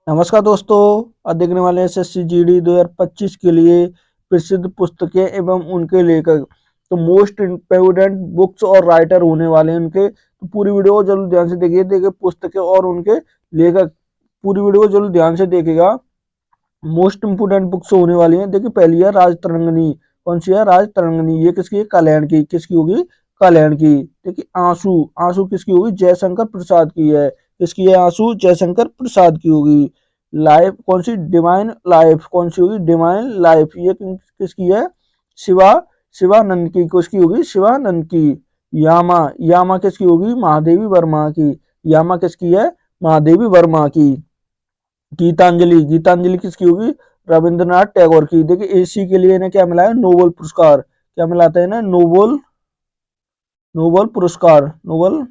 नमस्कार दोस्तों। आज देखने वाले हैं एसएससी जीडी 2025 के लिए प्रसिद्ध पुस्तकें एवं उनके लेखक। तो मोस्ट इम्पोर्टेंट बुक्स और राइटर होने वाले हैं उनके। तो पूरी वीडियो को जरूर ध्यान से देखिए पुस्तकें और उनके लेखक। पूरी वीडियो को जरूर ध्यान से देखिएगा। मोस्ट इम्पोर्टेंट बुक्स होने वाली हैं। देखिए पहली है राज तरंगिणी। कौन सी है? राज तरंगिणी। ये किसकी है? कल्याण की। किसकी होगी? कल्याण की। देखिए आंसू। आंसू किसकी होगी? जयशंकर प्रसाद की है। किसकी है? आंसू जयशंकर प्रसाद की होगी। लाइफ कौन सी? Divine life. कौन सी होगी? Divine life. ये किसकी है? शिवा शिवानंद की। किसकी होगी? शिवानंद की। यामा। यामा किसकी होगी? महादेवी वर्मा की। यामा किसकी है? महादेवी वर्मा की। गीतांजलि। गीतांजलि किसकी होगी? रविंद्रनाथ टैगोर की। देखिए इसी के लिए इन्हें क्या मिला है? नोबेल पुरस्कार। क्या मिलाता है इन्हें? नोबेल नोबेल पुरस्कार। नोबेल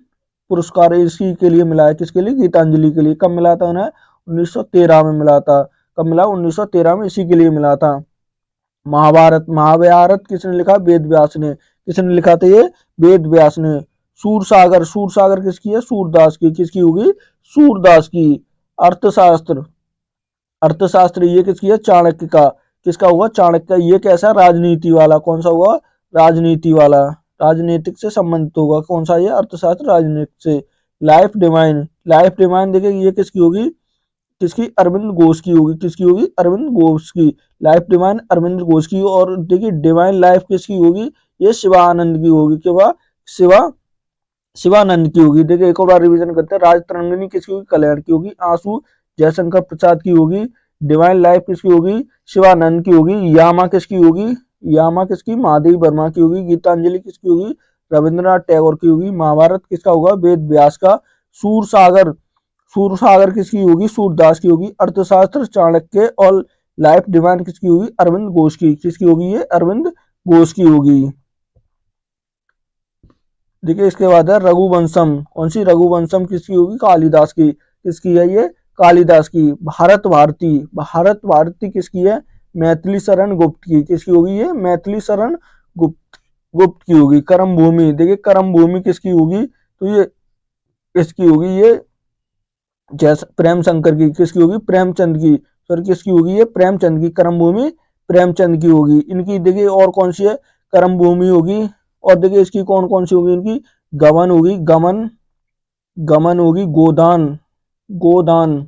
पुरस्कार इसी के लिए मिला है। किसके लिए? गीतांजलि के लिए। कब मिला था उन्हें? 1913 में मिला था। कब मिला? 1913 में। इसी के लिए मिला था। महाभारत। महाभारत किसने लिखा? वेद व्यास ने। किसने लिखा था ये? वेद व्यास ने। सूरसागर। सूरसागर किसकी है? सूरदास की। किसकी होगी? सूरदास की। अर्थशास्त्र। अर्थशास्त्र ये किसकी है? चाणक्य का। किसका हुआ? चाणक्य का। ये कैसा? राजनीति वाला। कौन सा हुआ? राजनीति वाला। राजनीतिक से संबंधित होगा। कौन सा? ये अर्थशास्त्र राजनीतिक से। Life divine. लाइफ डिवाइन देखिए ये किसकी होगी? किसकी? अरविंद घोष की होगी। किसकी होगी? अरविंद घोष की। लाइफ डिवाइन अरविंद घोष की। और देखिए डिवाइन लाइफ किसकी होगी? ये शिवानंद की होगी। क्या? शिवा शिवानंद की होगी। देखिए एक और बार रिवीजन करते हैं। राज तरंगिणी किसकी होगी? कल्याण की होगी। आंसू जयशंकर प्रसाद की होगी। डिवाइन लाइफ किसकी होगी? शिवानंद की होगी। यामा किसकी होगी? यामा किसकी? महादेवी वर्मा की होगी। गीतांजलि किसकी होगी? रविंद्रनाथ टैगोर की होगी। महाभारत किसका होगा? वेद व्यास का। सूरसागर। सूरसागर किसकी होगी? सूरदास की होगी। अर्थशास्त्र चाणक्य। और लाइफ डिवाइन किसकी होगी? अरविंद घोष की। किसकी होगी? ये अरविंद घोष की होगी। देखिए इसके बाद है रघुवंशम। कौन सी? रघुवंशम किसकी होगी? कालिदास की। किसकी है ये? कालिदास की। भारत भारती। भारत भारती किसकी है? मैथिली शरण गुप्त की। किसकी होगी ये? मैथिली शरण गुप्त गुप्त की होगी। कर्म भूमि। देखिए कर्म भूमि किसकी होगी? तो ये इसकी होगी ये जैस प्रेम शंकर की। किसकी होगी? प्रेमचंद की। सर किसकी होगी? ये प्रेमचंद की। कर्म भूमि प्रेमचंद की होगी। इनकी देखिए और कौन सी है? कर्म भूमि होगी। और देखिए इसकी कौन कौन सी होगी? इनकी गमन होगी। गमन। गमन होगी। गोदान। गोदान।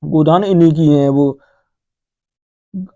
गोदान इन्हीं की है वो।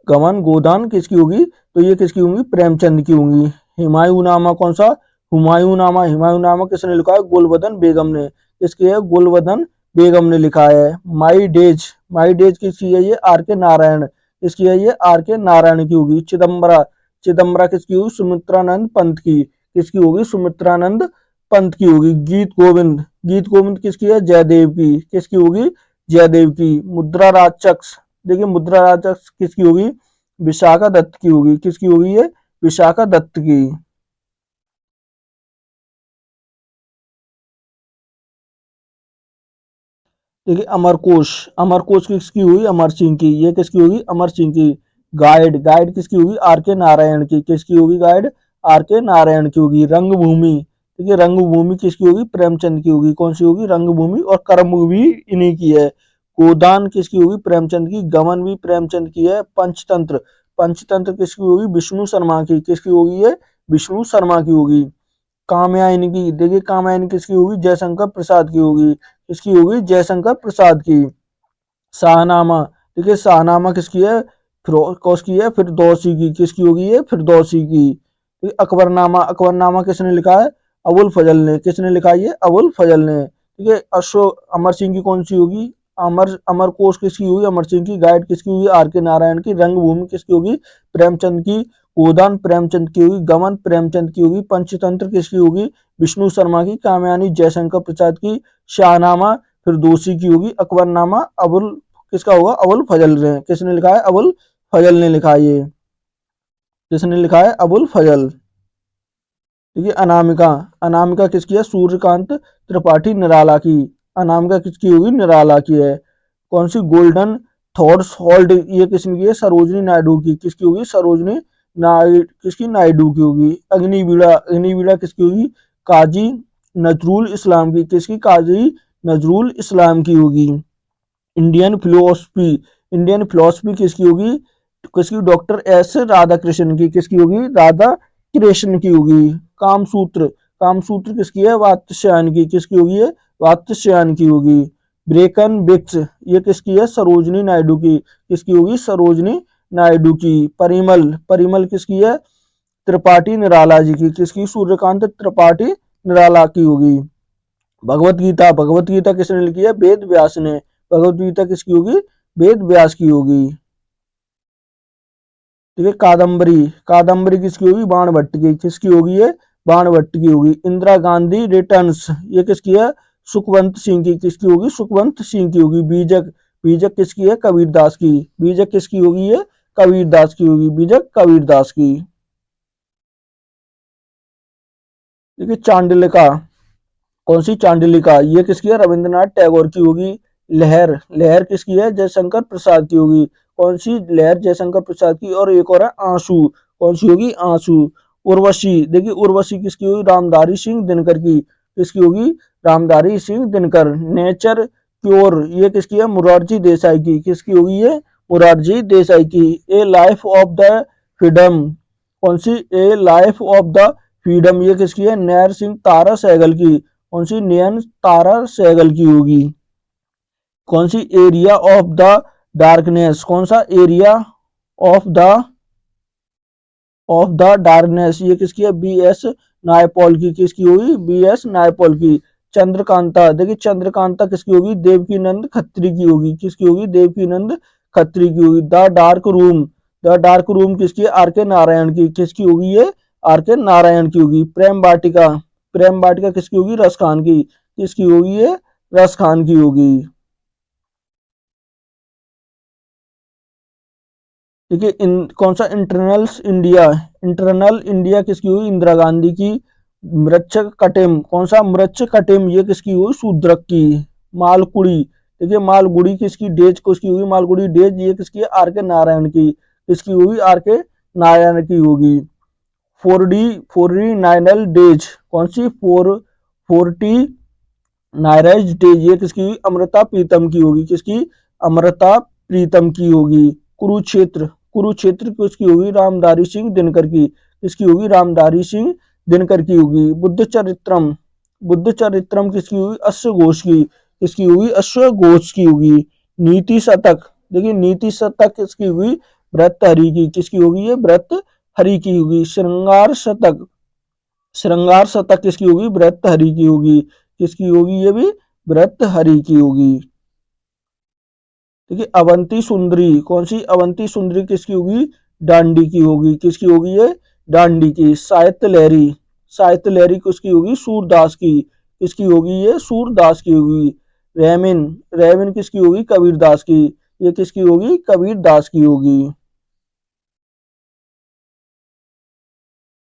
गमन गोदान किसकी होगी? तो ये किसकी होंगी? प्रेमचंद की होंगी। हुमायूं नामा कौन सा? हुमायूं नामा। हुमायूं नामा किसने लिखा है? गुलबदन बेगम ने। किसकी है? गुलबदन बेगम ने लिखा है। My days. माई डेज किसकी है? ये आर के नारायण। किसकी है? ये आर के नारायण की होगी। चिदम्बरा। चिदम्बरा किसकी होगी? सुमित्रानंद पंत की। किसकी होगी? सुमित्रानंद पंत की होगी। गीत गोविंद। गीत गोविंद किसकी है? जयदेव की। किसकी होगी? जयदेव की। मुद्रा राजक्ष। देखिए मुद्रा राजक्ष किसकी होगी? विशाखा दत्त की होगी। किसकी होगी ये? विशाखा दत्त की। देखिए अमरकोश। अमरकोश किसकी हुई? अमर सिंह की। ये किसकी होगी? अमर सिंह की। गाइड। गाइड किसकी होगी? आर के नारायण की। किसकी होगी गाइड? आर के नारायण की होगी। रंगभूमि। देखिए रंगभूमि किसकी होगी? प्रेमचंद की होगी। कौन सी होगी? रंगभूमि। और कर्म भी इन्हीं की है। गोदान किसकी होगी? प्रेमचंद की। गमन भी प्रेमचंद की है। पंचतंत्र। पंचतंत्र किसकी होगी? विष्णु शर्मा की। किसकी होगी ये? विष्णु शर्मा की होगी। कामयानी की। देखिए कामयानी किसकी होगी? जयशंकर प्रसाद की होगी। किसकी होगी? जयशंकर प्रसाद की। शाहनामा। देखिए शाहनामा किसकी है? किसकी है? फिरदौसी की। किसकी होगी ये? फिरदौसी की। अकबरनामा। अकबरनामा किसने लिखा है? अबुल फजल ने। किसने लिखा है ये? अबुल फजल ने। ठीक है। अशोक अमर सिंह की कौन सी होगी? अमर अमर कोश किसकी होगी? अमर सिंह की। गाइड किसकी होगी? आर के नारायण की। रंगभूमि किसकी होगी? प्रेमचंद की। गोदान प्रेमचंद की होगी। गमन प्रेमचंद की होगी। पंचतंत्र किसकी होगी? विष्णु शर्मा की। कामयानी जयशंकर प्रसाद की। शाहनामा फिरदौसी की होगी। अकबरनामा अबुल किसका होगा? अबुल फजल ने। किसने लिखा है? अबुल फजल ने लिखा है ये। किसने लिखा है? अबुल फजल। देखिए अनामिका। अनामिका किसकी है? सूर्यकांत त्रिपाठी निराला की। अनामिका किसकी होगी? निराला की है। कौन सी? Golden thoughts hold. ये किसने की है? सरोजनी नायडू की। किसकी होगी? सरोजनी किसकी? नायडू की होगी। अग्निवीणा। अग्निवीणा किसकी होगी? काजी नजरुल इस्लाम की। किसकी? काजी नजरुल इस्लाम की होगी। इंडियन फिलोसफी, इंडियन फिलोसफी किसकी होगी, किसकी, डॉक्टर एस राधाकृष्णन की, किसकी होगी, राधा कृष्ण की होगी। कामसूत्र, कामसूत्र किसकी है, वात्स्यायन की, किसकी होगी है, वात्स्यायन की होगी। ब्रेकन ब्रिक्स, ये किसकी है, सरोजनी नायडू की, किसकी होगी, सरोजनी नायडू की। परिमल, परिमल किसकी है, त्रिपाठी निराला जी की, किसकी, सूर्यकांत त्रिपाठी निराला की होगी। भगवत गीता, भगवत गीता किसने लिखी है, वेद व्यास ने, भगवत गीता किसकी होगी, वेद व्यास की होगी। ठीक है। कादम्बरी, कादम्बरी किसकी होगी, बाणभट्ट की, किसकी होगी ये, बाणभट्ट की होगी। इंदिरा गांधी रिटर्न्स, ये किसकी है, सुखवंत सिंह की, किसकी होगी, सुखवंत सिंह की होगी। बीजक, बीजक किसकी है, कबीरदास की, बीजक किसकी होगी ये, कबीरदास की होगी, बीजक कबीरदास की। ठीक है। चांडिलिका, कौन सी, चांडिलिका, ये किसकी है, रविंद्रनाथ टैगोर की होगी। लहर, लहर किसकी है, जयशंकर प्रसाद की होगी। कौन सी लहर, जयशंकर प्रसाद की। और एक और है आंसू, कौन सी होगी, आंसू। उर्वशी, देखिए उर्वशी किसकी होगी, रामधारी सिंह दिनकर की, किसकी होगी, रामधारी सिंह दिनकर। नेचर क्योर, ये किसकी है, मुरारजी देसाई की, किसकी होगी ये, मुरारजी देसाई की। A life of the freedom, कौन सी, a life of the freedom, ये किसकी है, नैर सिंह तारा सहगल की, कौन सी, नयन तारा सहगल की होगी। कौन सी, एरिया ऑफ द डार्कनेस, कौन सा, area of the, of the darkness, ये किसकी है, बी एस नायपॉल की, किसकी होगी, बी एस नायपॉल की। चंद्रकांता, देखिए चंद्रकांता किसकी होगी, देवकी नंद खत्री की होगी, किसकी होगी, देवकी नंद खत्री की होगी। The dark room, the dark room किसकी है, आर के नारायण की, किसकी होगी ये, आर के नारायण की होगी। प्रेम वाटिका, प्रेम वाटिका किसकी होगी, रस खान की, किसकी होगी ये, रस खान की होगी। ठीक है। कौन सा, इंटरनल्स इंडिया, इंटरनल इंडिया किसकी हुई, इंदिरा गांधी की। मृच्छक कटिम, कौन सा, मृच्छक कटिम, ये किसकी हुई, शूद्रक की। मालकुड़ी, देखिए मालगुड़ी किसकी, डेज किसकी हुई, मालगुड़ी डेज, ये किसकी है, आर के नारायण की, किसकी हुई, आर के नारायण की होगी। 4D, 4D नाइनल डेज, कौन सी, 40 नायराज डेज, ये किसकी हुई, अमृता प्रीतम की होगी, किसकी, अमृता प्रीतम की होगी। कुरुक्षेत्र, कुरुक्षेत्र किसकी होगी, रामधारी सिंह दिनकर की, किसकी होगी, रामधारी सिंह दिनकर की होगी। बुद्ध चरित्रम, बुद्ध चरित्रम किसकी हुई, अश्वघोष की, किसकी हुई, अश्वघोष की होगी। नीति शतक, देखिए नीति शतक किसकी हुई, भर्तृहरि की, किसकी होगी ये, भर्तृहरि की होगी। श्रृंगार शतक, श्रृंगार शतक किसकी होगी, भर्तृहरि की होगी, किसकी होगी ये भी, भर्तृहरि की होगी। ठीक है। अवंती सुंदरी, कौन सी, अवंती सुंदरी किसकी होगी, डांडी की होगी, किसकी होगी ये, डांडी की। साहित्य लहरी, साहित्य लहरी किसकी होगी, सूरदास की, किसकी होगी ये, सूरदास की होगी। रेमिन, रेमिन किसकी होगी, कबीरदास की, ये किसकी होगी, कबीरदास की होगी।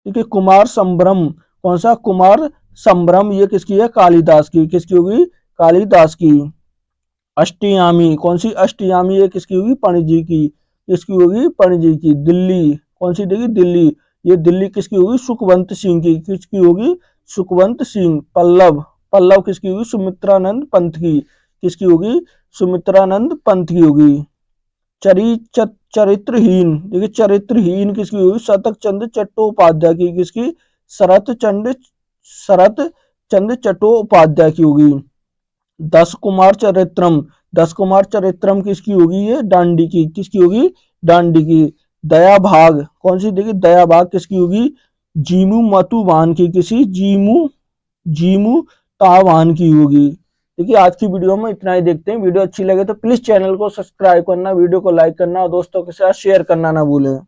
ठीक है। कुमार संभ्रम, कौन सा, कुमार संभ्रम, ये किसकी है, कालिदास की, किसकी होगी, कालिदास की। अष्टयामी, कौन सी, अष्टयामी, ये किसकी होगी, पणजी की, किसकी होगी, पणजी की। दिल्ली, कौन सी, देखिए दिल्ली, ये दिल्ली किसकी होगी, सुखवंत सिंह की, किसकी होगी, सुखवंत सिंह। पल्लव, पल्लव किसकी होगी, सुमित्रानंद पंत की, किसकी होगी, सुमित्रानंद पंत की होगी। चरित्रहीन, देखिए चरित्रहीन किसकी होगी, शतक चंद्र चट्टोपाध्याय की, किसकी, शरत चंद्र चट्टोपाध्याय की होगी। दस कुमार चरित्रम, दस कुमार चरित्रम किसकी होगी, ये डांडी की, किसकी होगी, डांडी की। दया भाग, कौन सी, देखिए दया भाग किसकी होगी, जीमू मतुवान की, किसी, जीमू, जीमू तावान की होगी। देखिए आज की वीडियो में इतना ही देखते हैं। वीडियो अच्छी लगे तो प्लीज चैनल को सब्सक्राइब करना, वीडियो को लाइक करना और दोस्तों के साथ शेयर करना ना भूलें।